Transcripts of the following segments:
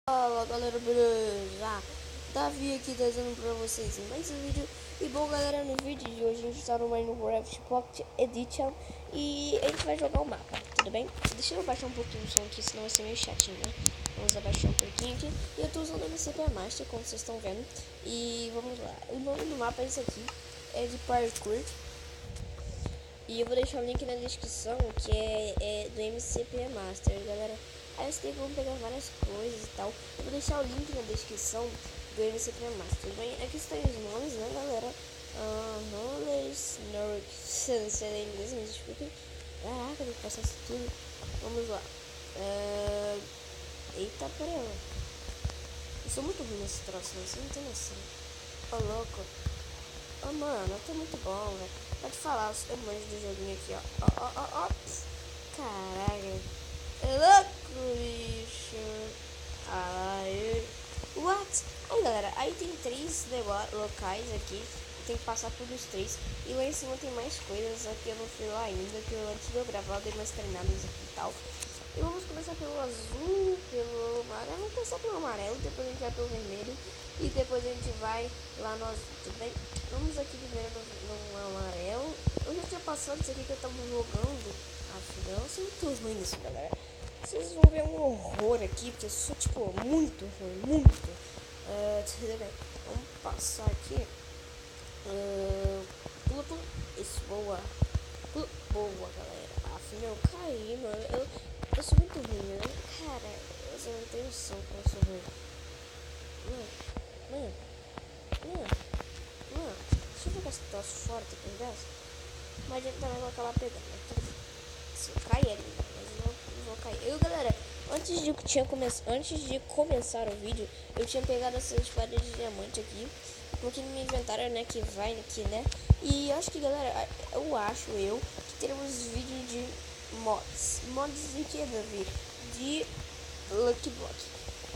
Fala galera, beleza? Davi aqui trazendo pra vocês mais um vídeo. E bom galera, no vídeo de hoje a gente está no Minecraft Pocket Edition e a gente vai jogar o mapa, tudo bem? Deixa eu baixar um pouquinho o som aqui, senão vai ser meio chatinho, né? Vamos abaixar um pouquinho aqui. E eu tô usando o MCP Master, como vocês estão vendo. E vamos lá, o nome do mapa é esse aqui, é de Parkour. E eu vou deixar o link na descrição, que é do MCP Master, galera. Aí vocês vão pegar várias coisas e tal. Eu vou deixar o link na descrição do MCP Master, tudo bem? Aqui estão os nomes, né, galera? Rollers, Snork, se não sei inglês, me desculpem. Caraca, tem que passar isso tudo. Vamos lá. Eita, pera. Eu sou muito ruim nesse troço, você não tem noção. Ô, louco. Ô, mano, tá muito bom, velho. Pode falar, eu manjo do joguinho aqui, ó. Caraca. É louco, bicho. Ai. What? Aí, galera, aí tem três locais aqui. Tem que passar por os três. E lá em cima tem mais coisas, só que eu não fui lá ainda. Que eu, antes de eu gravar, eu dei umas treinadas aqui e tal. E vamos começar pelo azul, pelo amarelo. Vamos começar pelo amarelo, depois a gente vai pelo vermelho. E depois a gente vai lá no azul, tudo bem? Vamos aqui primeiro no amarelo. Eu já tinha passado isso aqui que eu tava jogando. Afinal, eu sou muito ruim nisso, galera. Vocês vão ver um horror aqui, porque eu sou, tipo, muito ruim, muito. Tudo bem. Vamos passar aqui. Pula. Isso, boa. Boa, galera. Afinal, eu caí, mano. Eu sou muito ruim, né? Cara, você não tem noção como eu sou ruim. Mano, deixa eu jogar esse troço fora depois dessa. Mas ele também vai acabar pegando, né? Tudo bem. Se eu cair ali, mas não vou cair. Eu, galera, antes de começar o vídeo, eu tinha pegado essas espadas de diamante aqui. Porque no meu inventário, né, que vai aqui, né? E eu acho que, galera, que teremos vídeo de mods. Mods de que, Davi? De Lucky Block.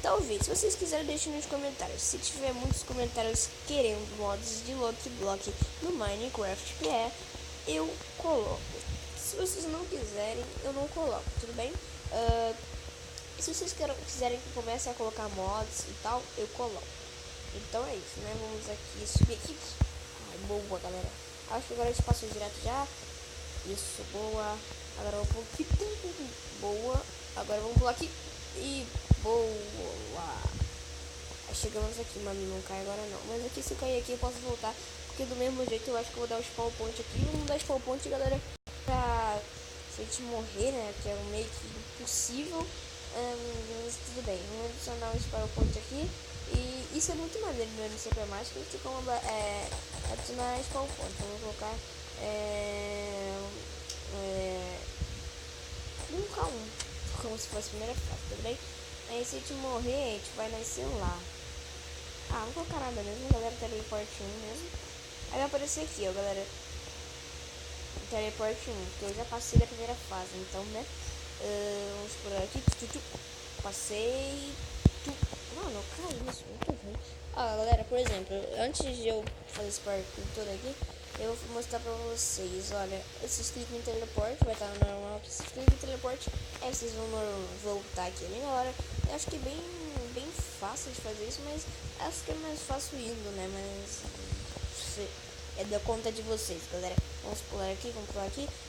Talvez, se vocês quiserem, deixem nos comentários. Se tiver muitos comentários querendo mods de Lucky Block no Minecraft, eu coloco. Se vocês não quiserem, eu não coloco, tudo bem? Se vocês quiserem que eu comece a colocar mods e tal, eu coloco. Então é isso, né? Vamos aqui subir aqui. Ai, boa, galera. Acho que agora a gente passou direto já. Isso, boa. Agora vamos pular aqui. Boa. Agora vamos pular aqui. E boa. Aí chegamos aqui, mano. Não cai agora não. Mas aqui, se eu cair aqui, eu posso voltar. Porque do mesmo jeito eu acho que eu vou dar o spawn point aqui. Vamos dar spawn point, galera. Pra se a gente morrer, né? Que é meio que impossível. Mas tudo bem. Vamos adicionar o spawn point aqui. E isso é muito maneiro no MCP mais, que a gente tem como adicionar spawn point. Vamos colocar um K1, como se fosse a primeira fase, tudo bem? Aí se a gente morrer, a gente vai nascer lá. Não vou colocar nada mesmo, galera, teleport 1 mesmo. Aí vai aparecer aqui, ó, galera. Teleport 1, que eu já passei da primeira fase, então, né? Vamos por aqui. Passei. Mano, eu caí nisso, muito ruim. Galera, por exemplo, antes de eu fazer esse parkour todo aqui, eu vou mostrar pra vocês. Olha, vocês clicam em teleport, vai estar no normal aqui. Vocês clicam em teleport, aí vocês vão voltar aqui na hora. Eu acho que é bem fácil de fazer isso, mas acho que é mais fácil indo, né? Mas é da conta de vocês, galera. Vamos pular aqui.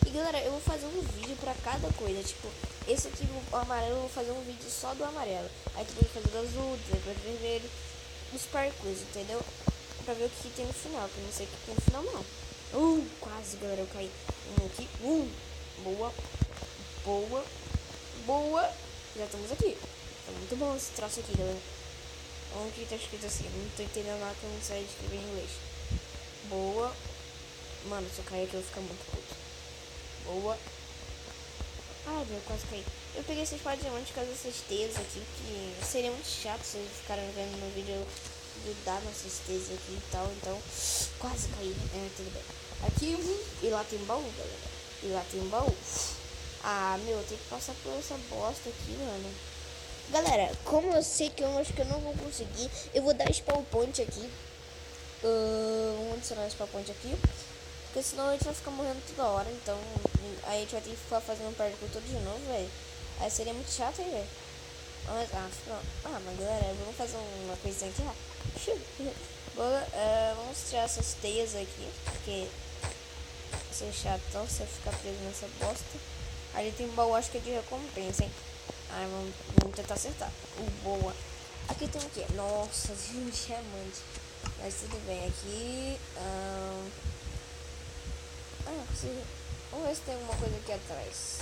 E galera, eu vou fazer um vídeo pra cada coisa. Tipo, esse aqui, o amarelo, eu vou fazer um vídeo só do amarelo. Aí depois fazer do azul, depois do vermelho. Os parkours, entendeu? Pra ver o que tem no final, que eu não sei o que tem no final, não. Quase, galera, eu caí. Aqui. Boa. Já estamos aqui. Tá muito bom esse troço aqui, galera. Vamos que tá escrito assim. Eu não tô entendendo nada que eu não sei escrever em inglês. Boa. Mano, se eu cair aqui eu vou ficar muito puto. Boa. Ai, meu, quase caí. Eu peguei essa espada de diamante por causa dessas teias aqui, que seria muito chato se vocês ficarem vendo no vídeo de dar nossas teias aqui e tal. Então, quase caí. Tudo bem. Aqui, e lá tem baú, galera. Meu, eu tenho que passar por essa bosta aqui, mano. Galera, como eu sei que eu acho que eu não vou conseguir, eu vou dar spawn point aqui. Vamos adicionar esse point aqui. Porque senão a gente vai ficar morrendo toda hora. Então aí a gente vai ter que ficar fazendo um parkour todo de novo, velho. Aí seria muito chato, hein, velho. Mas galera, vamos fazer uma coisinha aqui, vamos tirar essas teias aqui, porque isso é chatão você ficar preso nessa bosta. Ali tem um baú, acho que é de recompensa, hein? Vamos tentar acertar. Boa. Aqui tem o quê? Nossa, um diamante. Mas tudo bem, aqui... consegui. Vamos ver se tem alguma coisa aqui atrás.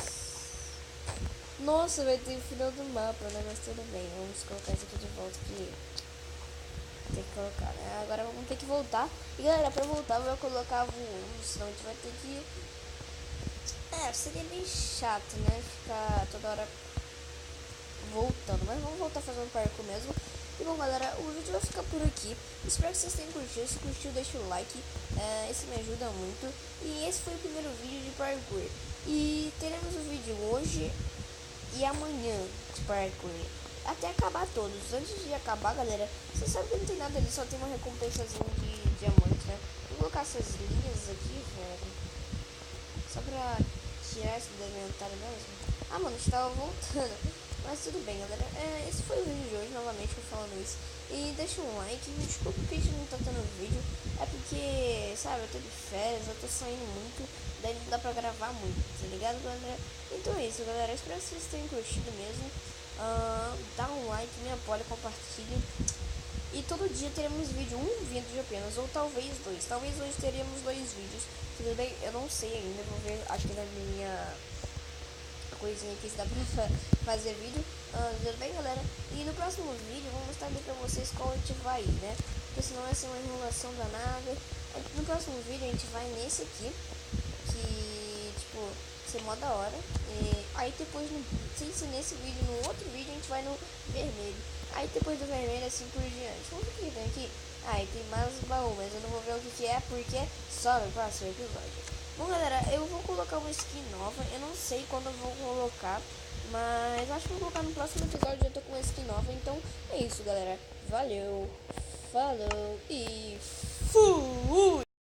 Nossa, vai ter o final do mapa, né? Mas tudo bem, vamos colocar isso aqui de volta aqui. Tem que colocar, né? Agora vamos ter que voltar. E galera, pra voltar eu vou colocar voando, senão a gente vai ter que... seria bem chato, né? Ficar toda hora voltando. Mas vamos voltar fazendo parkour mesmo. E bom galera, o vídeo vai ficar por aqui. Espero que vocês tenham curtido. Se curtiu, deixa o like. Esse me ajuda muito. E esse foi o primeiro vídeo de parkour. E teremos o vídeo hoje e amanhã de parkour. Até acabar todos. Antes de acabar, galera, vocês sabem que não tem nada ali, só tem uma recompensazinha de diamante, né? Vou colocar essas linhas aqui, velho. Só pra tirar isso do inventário mesmo. Mano, a gente tava voltando. Mas tudo bem, galera. Esse foi o vídeo de hoje, novamente eu falando isso. E deixa um like. Me desculpa que a gente não tá tendo vídeo. É porque, sabe, eu tô de férias, eu tô saindo muito. Daí não dá pra gravar muito, tá ligado, galera? Então é isso, galera. Espero que vocês tenham curtido mesmo. Dá um like, me apoia, compartilha. E todo dia teremos vídeo, um vídeo apenas, ou talvez dois. Talvez hoje teremos 2 vídeos. Tudo bem? Eu não sei ainda. Vou ver aqui na minha coisinha aqui se dá pra fazer vídeo. Tudo bem, galera? E no próximo vídeo eu vou mostrar ali pra vocês qual a gente vai ir, né? Porque senão vai ser uma enrolação danada. No próximo vídeo a gente vai nesse aqui, que tipo, ser mó da hora. E aí depois, sem ser nesse vídeo, no outro vídeo a gente vai no vermelho. Aí depois do vermelho assim por diante. Vamos ver o que tem aqui. E tem mais baú, mas eu não vou ver o que é porque só no próximo episódio. Bom galera, eu vou colocar uma skin nova. Eu não sei quando eu vou colocar, mas acho que vou colocar no próximo episódio. Eu tô com uma skin nova. Então é isso, galera. Valeu, falou e fui!